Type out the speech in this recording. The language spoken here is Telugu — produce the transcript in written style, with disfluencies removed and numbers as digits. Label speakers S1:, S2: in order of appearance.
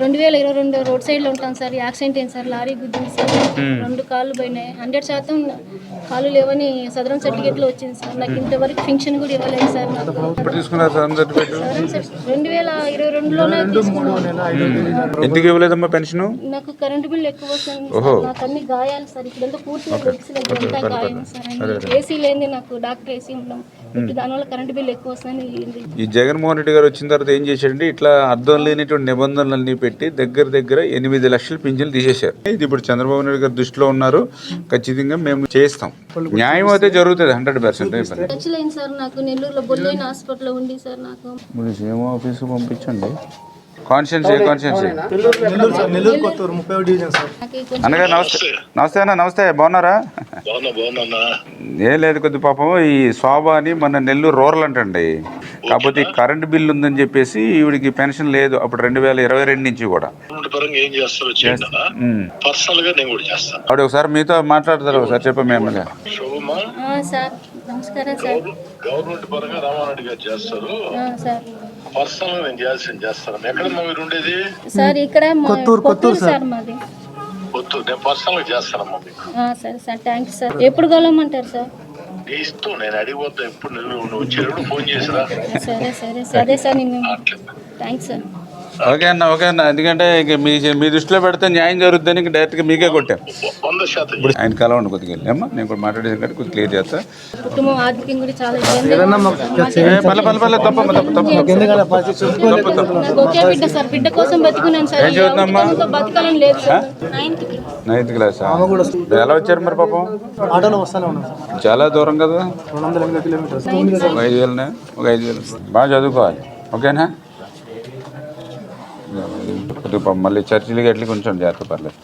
S1: 2022 రోడ్ సైడ్లో ఉంటాను సార్. యాక్సిడెంట్ అయింది సార్, లారీ గుద్దింది సార్. 2 కాళ్ళు పోయినాయి. 100% కాళ్ళు లేవని సదరం సర్టిఫికేట్లో వచ్చింది సార్. నాకు ఇంతవరకు పెన్షన్ కూడా ఇవ్వలేదు సార్.
S2: ఎప్పుడు తీసుకున్నారు సదరం సర్టిఫికేట్?
S1: 2022లోనే తీసుకున్నాను.
S2: ఎందుకు ఇవ్వలేదమ్మా పెన్షన్?
S1: నాకు కరెంటు బిల్ ఎక్కువ వస్తుంది సార్. నాకు అన్ని గాయాలు సార్. ఇక్కడంతా పూర్తిగా లెగ్స్ అంతా గాయం సార్. ఏసీ లేని నాకు డాక్టర్ ఏసీ ఉన్నాం. దానివల్ల కరెంటు బిల్ ఎక్కువ వస్తుంది.
S2: ఈ జగన్మోహన్ రెడ్డి గారు వచ్చిన తర్వాత ఏం చేశాడంటే ఇట్లా అర్థం లేనిటువంటి నిబంధనలన్నీ పెట్టి దగ్గర 8 లక్షల పింఛన్లు తీసేశారు. ఇది ఇప్పుడు చంద్రబాబు నాయుడు గారు దృష్టిలో ఉన్నారు. ఖచ్చితంగా మేము చేస్తాం. న్యాయం అయితే జరుగుతుంది 100%.
S1: ఖచ్చితంగా సార్. నాకు నెల్లూరులో బొల్లోయిన హాస్పిటల్లో ఉంది సార్. నాకు
S2: ఏమో ఆఫీసు పంపించండి. కాన్షియన్సీ అన్నగారు నమస్తే అన్న. నమస్తే, బాగున్నారా? ఏం లేదు, కొద్ది పాపం ఈ శోభ అని మన నెల్లూరు రూరల్ అంటండి. కాకపోతే కరెంట్ బిల్ ఉందని చెప్పేసి ఈవిడికి పెన్షన్ లేదు అప్పుడు 2022 నుంచి కూడా. ఆవిడ ఒకసారి మీతో మాట్లాడతారు, ఒకసారి చెప్పండి. ఎమ్మెల్యే
S1: నమస్కారం సార్.
S3: గవర్నమెంట్ పరంగా రామారెడ్డి గారు చేస్తారు. పర్సనల్ నేను చేయాల్సింది చేస్తాను. ఎక్కడమ్మా మీరు ఉండేది?
S1: సార్ ఇక్కడ కొత్తూరు సార్ మాది.
S3: కొత్తూరు. నేను పర్సనల్ చేస్తానమ్మా మీకు.
S1: సరే సార్, థ్యాంక్స్ సార్. ఎప్పుడు కలవమంటారు సార్?
S3: ఇస్తూ నేను అడిగిపోతా. ఎప్పుడు నువ్వు వచ్చేటప్పుడు ఫోన్ చేసిరా.
S1: సరే సార్. నేను థ్యాంక్స్ సార్.
S2: ఓకే అన్న. ఎందుకంటే ఇక మీ దృష్టిలో పెడితే న్యాయం జరుగుతుందని ఇంక డైరెక్ట్గా మీకే కొట్టాం.
S3: 100%
S2: ఇప్పుడు ఆయన కలవండి కొద్దిగా అమ్మా. నేను కూడా మాట్లాడేది కంటే కొద్దిగా క్లియర్ చేస్తా.
S1: కుటుంబం ఆర్థికంగా కూడా చాలా ఒకే బిడ్డ సార్. బిడ్డ కోసం బతుకున్నాను సార్.
S2: ఏం చదువుతుందమ్మా?
S1: బతకాలని లేదు సార్.
S2: 9th class. ఎలా వచ్చారు మరి పాపం? చాలా దూరం కదా.
S4: 208 కిలోమీటర్స్.
S2: 5,000 బాగా చదువుకోవాలి. ఓకేనా? మళ్ళీ చర్చిలకి ఎట్లా కొంచెం జాగ్రత్త పర్లేదు.